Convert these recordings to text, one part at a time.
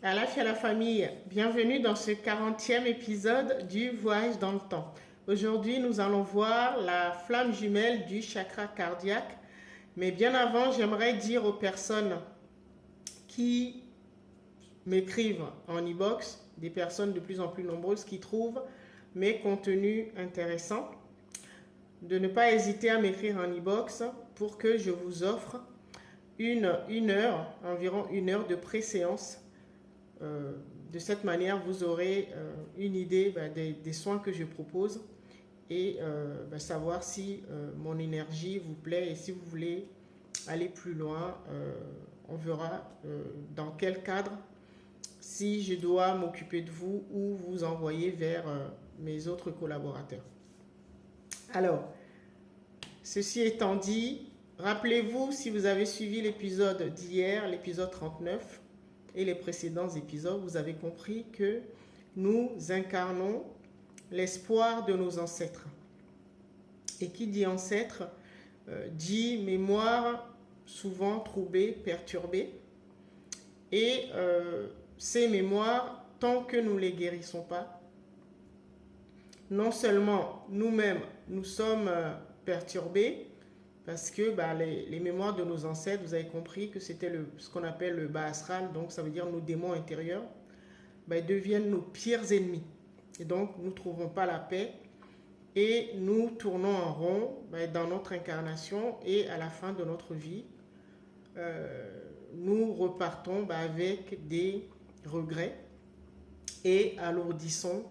À la fille à la famille, bienvenue dans ce 40e épisode du Voyage dans le temps. Aujourd'hui, nous allons voir la flamme jumelle du chakra cardiaque. Mais bien avant, j'aimerais dire aux personnes qui m'écrivent en e-box, des personnes de plus en plus nombreuses qui trouvent mes contenus intéressants, de ne pas hésiter à m'écrire en e-box pour que je vous offre environ une heure de pré-séance. De cette manière, vous aurez une idée des soins que je propose et savoir si mon énergie vous plaît et si vous voulez aller plus loin. On verra dans quel cadre, si je dois m'occuper de vous ou vous envoyer vers mes autres collaborateurs. Alors, ceci étant dit, rappelez-vous, si vous avez suivi l'épisode d'hier, l'épisode 39, et les précédents épisodes, vous avez compris que nous incarnons l'espoir de nos ancêtres. Et qui dit ancêtre dit mémoire souvent troublée, perturbée. Et ces mémoires, tant que nous ne les guérissons pas, non seulement nous-mêmes, nous sommes perturbés, parce que les mémoires de nos ancêtres, vous avez compris que c'était ce qu'on appelle le bas astral, donc ça veut dire nos démons intérieurs, deviennent nos pires ennemis. Et donc, nous ne trouvons pas la paix et nous tournons en rond dans notre incarnation et à la fin de notre vie, nous repartons avec des regrets et alourdissons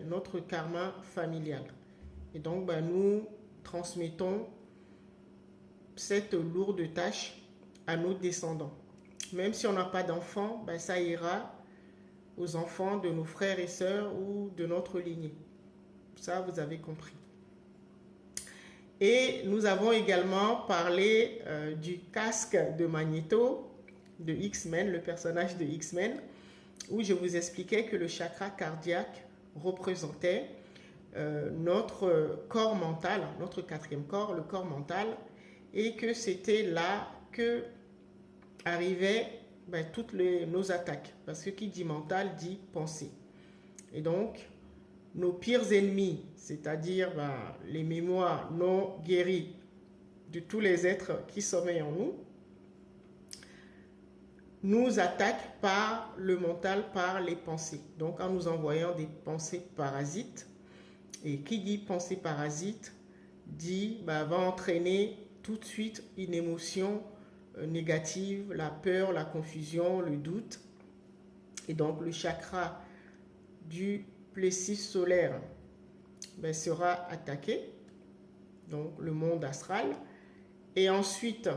notre karma familial. Et donc, nous transmettons cette lourde tâche à nos descendants. Même si on n'a pas d'enfants, ça ira aux enfants de nos frères et sœurs ou de notre lignée. Ça, vous avez compris. Et nous avons également parlé du casque de Magneto, de X-Men, le personnage de X-Men, où je vous expliquais que le chakra cardiaque représentait notre corps mental, notre quatrième corps, le corps mental, et que c'était là que arrivaient toutes nos attaques. Parce que qui dit mental dit pensée. Et donc, nos pires ennemis, c'est-à-dire les mémoires non guéries de tous les êtres qui sommeillent en nous, nous attaquent par le mental, par les pensées. Donc, en nous envoyant des pensées parasites, et qui dit pensée parasite, dit va entraîner tout de suite une émotion négative, la peur, la confusion, le doute. Et donc le chakra du plexus solaire sera attaqué, donc le monde astral. Et ensuite,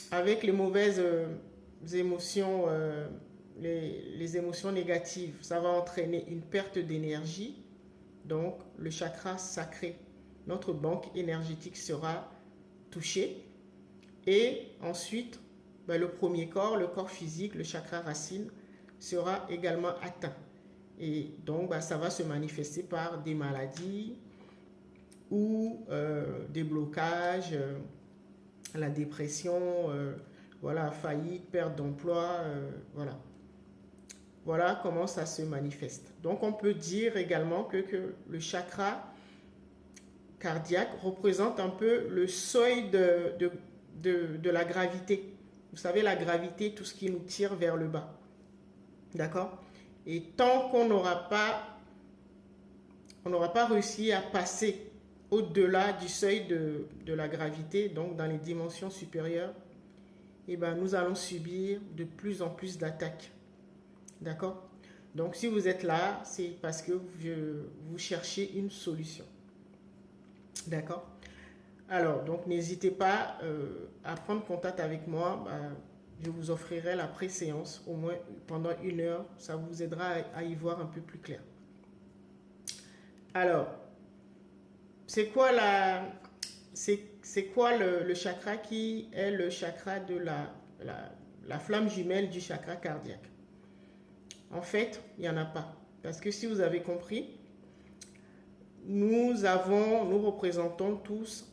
avec les mauvaises émotions, les émotions négatives, ça va entraîner une perte d'énergie. Donc le chakra sacré, notre banque énergétique sera touchée. Et ensuite, le premier corps, le corps physique, le chakra racine, sera également atteint. Et donc, ça va se manifester par des maladies ou des blocages, la dépression, faillite, perte d'emploi, voilà. Voilà comment ça se manifeste. Donc, on peut dire également que le chakra cardiaque représente un peu le seuil de la gravité. Vous savez, la gravité, tout ce qui nous tire vers le bas. D'accord? Et tant qu'on n'aura pas réussi à passer au-delà du seuil de la gravité, donc dans les dimensions supérieures, nous allons subir de plus en plus d'attaques. D'accord? Donc, si vous êtes là, c'est parce que vous cherchez une solution. D'accord? Alors, donc n'hésitez pas à prendre contact avec moi. Je vous offrirai la pré-séance au moins pendant une heure. Ça vous aidera à y voir un peu plus clair. Alors, c'est quoi le chakra qui est le chakra de la flamme jumelle du chakra cardiaque? En fait, il n'y en a pas. Parce que si vous avez compris, nous représentons tous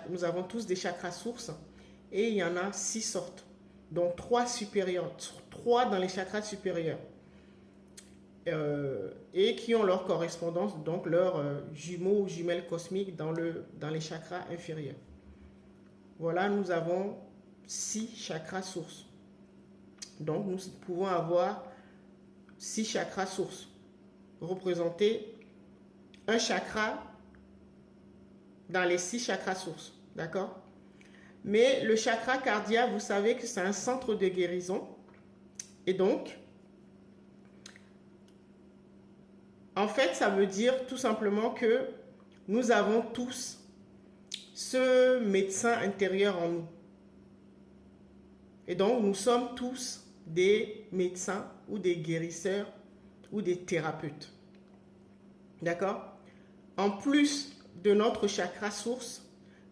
nous avons tous des chakras sources et il y en a 6 sortes. donc 3 supérieurs, 3 dans les chakras supérieurs, et qui ont leur correspondance, donc leurs jumeaux ou jumelles cosmiques dans les chakras inférieurs. Voilà, nous avons 6 chakras sources. Donc nous pouvons avoir 6 chakras sources, représenter un chakra dans les 6 chakras sources, d'accord? Mais le chakra cardiaque, vous savez que c'est un centre de guérison. Et donc, en fait, ça veut dire tout simplement que nous avons tous ce médecin intérieur en nous. Et donc, nous sommes tous des médecins ou des guérisseurs ou des thérapeutes. D'accord? En plus de notre chakra source,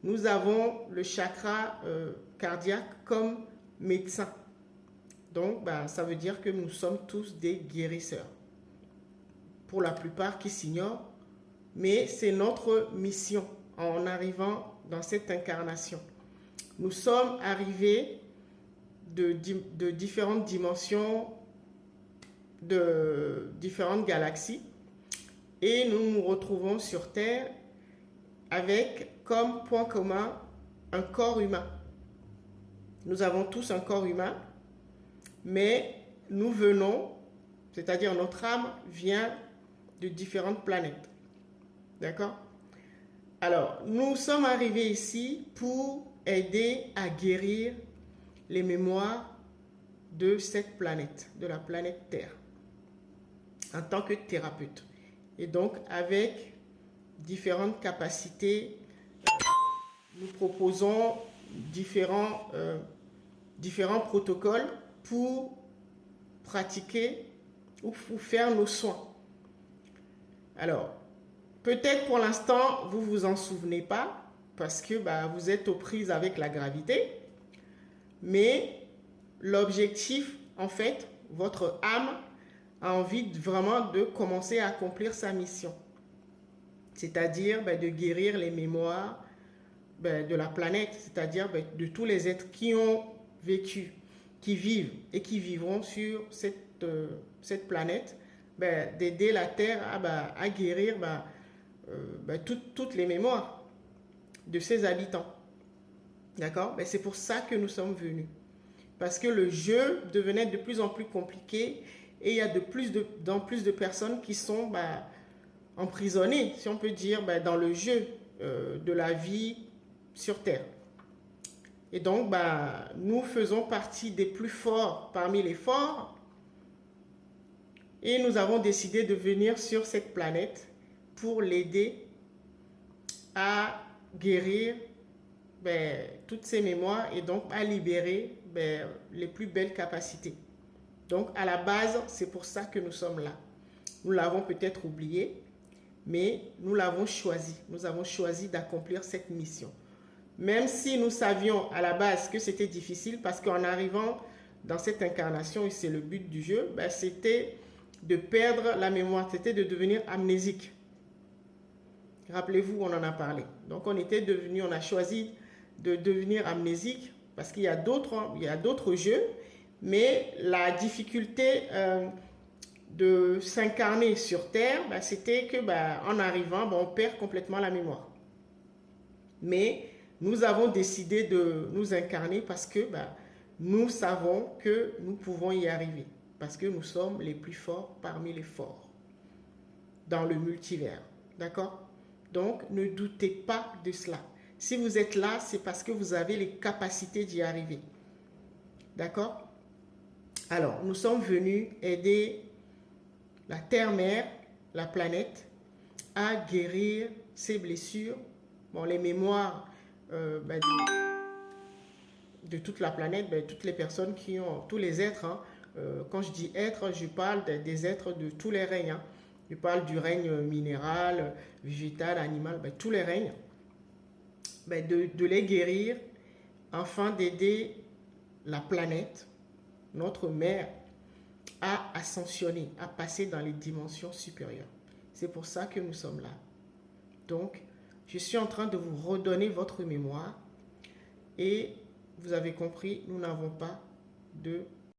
nous avons le chakra cardiaque comme médecin. Donc, ça veut dire que nous sommes tous des guérisseurs. Pour la plupart qui s'ignorent, mais c'est notre mission en arrivant dans cette incarnation. Nous sommes arrivés de différentes dimensions, de différentes galaxies, et nous nous retrouvons sur Terre avec comme point commun un corps humain. Nous avons tous un corps humain, mais nous venons, c'est-à-dire notre âme vient de différentes planètes. D'accord? Alors, nous sommes arrivés ici pour aider à guérir les mémoires de cette planète, de la planète Terre, en tant que thérapeute. Et donc, avec différentes capacités, nous proposons différents protocoles pour pratiquer ou pour faire nos soins. Alors, peut-être pour l'instant, vous ne vous en souvenez pas parce que vous êtes aux prises avec la gravité, mais l'objectif, en fait, votre âme a envie vraiment de commencer à accomplir sa mission, c'est-à-dire de guérir les mémoires de la planète, c'est-à-dire de tous les êtres qui ont vécu, qui vivent et qui vivront sur cette planète, d'aider la Terre à guérir toutes les mémoires de ses habitants. D'accord? C'est pour ça que nous sommes venus. Parce que le jeu devenait de plus en plus compliqué et il y a de plus de personnes qui sont emprisonnées, si on peut dire, dans le jeu de la vie sur Terre. Et donc, nous faisons partie des plus forts parmi les forts et nous avons décidé de venir sur cette planète pour l'aider à guérir toutes ces mémoires et donc à libérer les plus belles capacités. Donc, à la base, c'est pour ça que nous sommes là. Nous l'avons peut-être oublié, mais nous l'avons choisi. Nous avons choisi d'accomplir cette mission. Même si nous savions à la base que c'était difficile, parce qu'en arrivant dans cette incarnation, et c'est le but du jeu, c'était de perdre la mémoire, c'était de devenir amnésique. Rappelez-vous, on en a parlé. Donc, on a choisi de devenir amnésique, parce qu'il y a d'autres jeux, mais la difficulté de s'incarner sur Terre, c'était que en arrivant, on perd complètement la mémoire. Mais nous avons décidé de nous incarner parce que nous savons que nous pouvons y arriver, parce que nous sommes les plus forts parmi les forts dans le multivers. D'accord? Donc, ne doutez pas de cela. Si vous êtes là, c'est parce que vous avez les capacités d'y arriver. D'accord? Alors, nous sommes venus aider la Terre-Mère, la planète, à guérir ses blessures, les mémoires de toute la planète, toutes les personnes qui ont, tous les êtres. Quand je dis êtres, je parle des êtres de tous les règnes. Je parle du règne minéral, végétal, animal, tous les règnes. De les guérir, afin d'aider la planète, notre mère, à ascensionner, à passer dans les dimensions supérieures. C'est pour ça que nous sommes là. Donc, je suis en train de vous redonner votre mémoire et vous avez compris, nous n'avons pas de